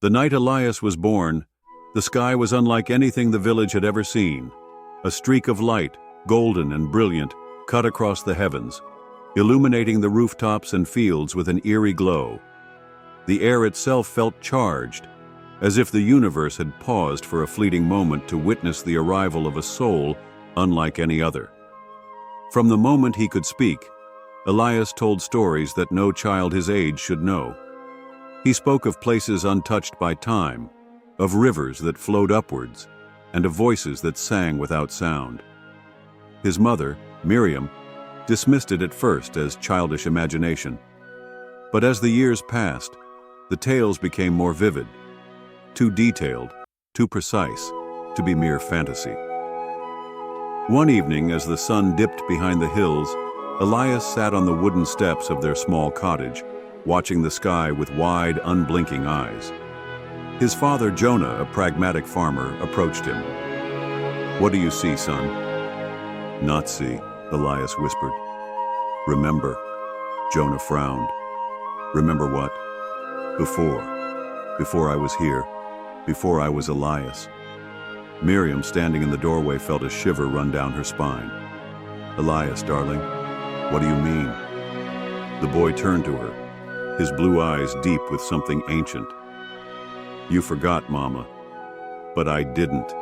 The night Elias was born, the sky was unlike anything the village had ever seen. A streak of light, golden and brilliant, cut across the heavens, illuminating the rooftops and fields with an eerie glow. The air itself felt charged, as if the universe had paused for a fleeting moment to witness the arrival of a soul unlike any other. From the moment he could speak, Elias told stories that no child his age should know. He spoke of places untouched by time, of rivers that flowed upwards, and of voices that sang without sound. His mother, Miriam, dismissed it at first as childish imagination. But as the years passed, the tales became more vivid, too detailed, too precise, to be mere fantasy. One evening, as the sun dipped behind the hills, Elias sat on the wooden steps of their small cottage, watching the sky with wide, unblinking eyes. His father, Jonah, a pragmatic farmer, approached him. "What do you see, son?" "Not see," Elias whispered. "Remember." Jonah frowned. "Remember what?" Before I was here, before I was Elias." Miriam, standing in the doorway, felt a shiver run down her spine. "Elias, darling, what do you mean?" The boy turned to her, his blue eyes deep with something ancient. "You forgot, Mama, but I didn't."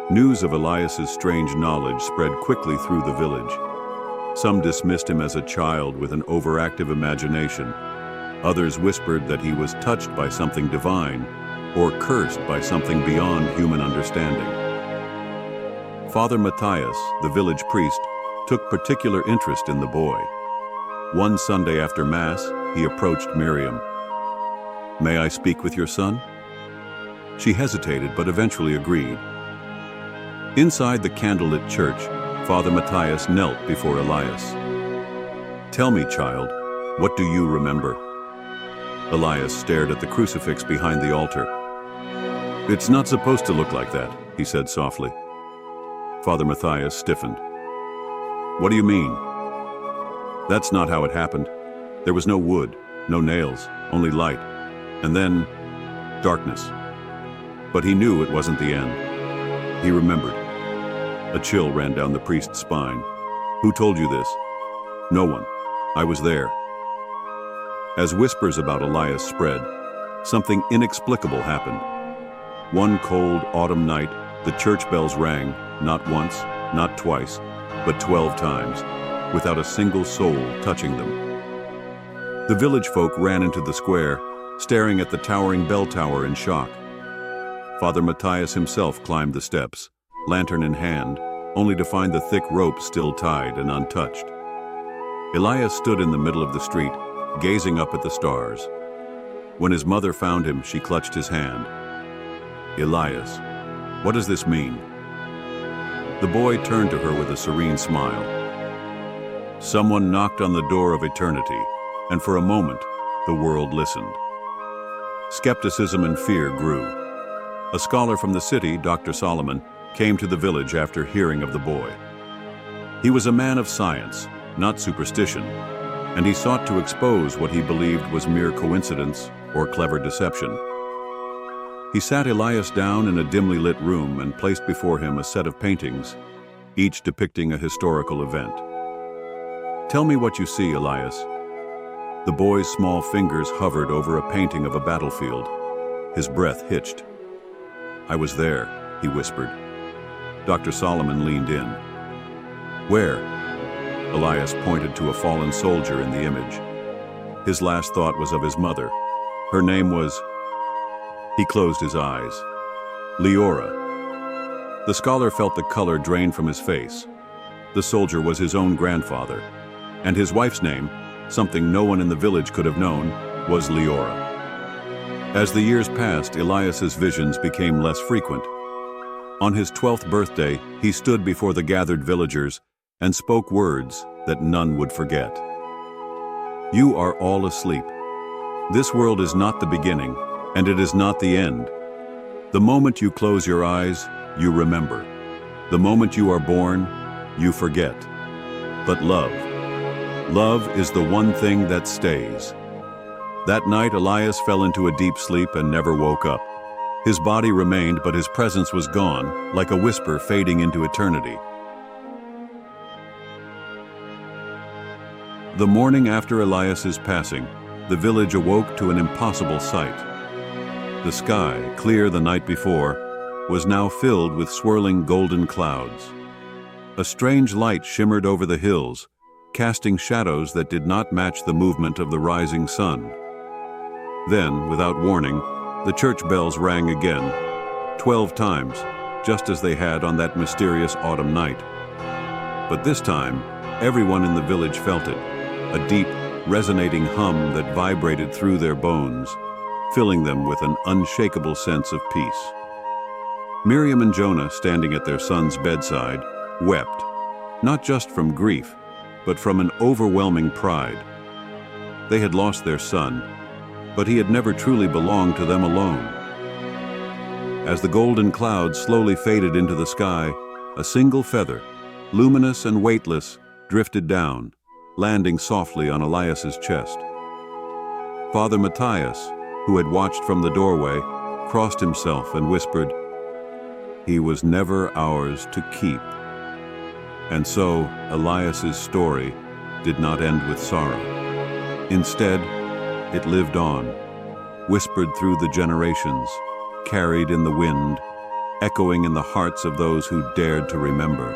News of Elias's strange knowledge spread quickly through the village. Some dismissed him as a child with an overactive imagination. Others whispered that he was touched by something divine or cursed by something beyond human understanding. Father Matthias, the village priest, took particular interest in the boy. One Sunday after Mass, he approached Miriam. "May I speak with your son?" She hesitated, but eventually agreed. Inside the candlelit church, Father Matthias knelt before Elias. "Tell me, child, what do you remember?" Elias stared at the crucifix behind the altar. "It's not supposed to look like that," he said softly. Father Matthias stiffened. "What do you mean?" "That's not how it happened. There was no wood, no nails, only light, and then darkness." But he knew it wasn't the end. He remembered. A chill ran down the priest's spine. "Who told you this?" "No one. I was there." As whispers about Elias spread, something inexplicable happened. One cold autumn night, the church bells rang, not once, not twice, but 12 times, without a single soul touching them. The village folk ran into the square, staring at the towering bell tower in shock. Father Matthias himself climbed the steps, lantern in hand, only to find the thick rope still tied and untouched. Elias stood in the middle of the street, gazing up at the stars. When his mother found him, she clutched his hand. "Elias, what does this mean?" The boy turned to her with a serene smile. Someone knocked on the door of eternity, and for a moment, the world listened. Skepticism and fear grew. A scholar from the city, Dr. Solomon, came to the village after hearing of the boy. He was a man of science, not superstition, and he sought to expose what he believed was mere coincidence or clever deception. He sat Elias down in a dimly lit room and placed before him a set of paintings, each depicting a historical event. "Tell me what you see, Elias." The boy's small fingers hovered over a painting of a battlefield. His breath hitched. "I was there," he whispered. Dr. Solomon leaned in. "Where?" Elias pointed to a fallen soldier in the image. His last thought was of his mother. Her name was... He closed his eyes. Leora. The scholar felt the color drain from his face. The soldier was his own grandfather, and his wife's name, something no one in the village could have known, was Leora. As the years passed, Elias's visions became less frequent. On his 12th birthday, he stood before the gathered villagers and spoke words that none would forget. "You are all asleep. This world is not the beginning, and it is not the end. The moment you close your eyes, you remember. The moment you are born, you forget. But love is the one thing that stays." That night, Elias fell into a deep sleep and never woke up. His body remained, but his presence was gone, like a whisper fading into eternity. The morning after Elias's passing, the village awoke to an impossible sight. The sky, clear the night before, was now filled with swirling golden clouds. A strange light shimmered over the hills, casting shadows that did not match the movement of the rising sun. Then, without warning, the church bells rang again, 12 times, just as they had on that mysterious autumn night. But this time, everyone in the village felt it, a deep, resonating hum that vibrated through their bones, filling them with an unshakable sense of peace. Miriam and Jonah, standing at their son's bedside, wept, not just from grief, but from an overwhelming pride. They had lost their son, but he had never truly belonged to them alone. As the golden clouds slowly faded into the sky, a single feather, luminous and weightless, drifted down, landing softly on Elias's chest. Father Matthias, who had watched from the doorway, crossed himself and whispered, "He was never ours to keep." And so, Elias's story did not end with sorrow. Instead, it lived on, whispered through the generations, carried in the wind, echoing in the hearts of those who dared to remember.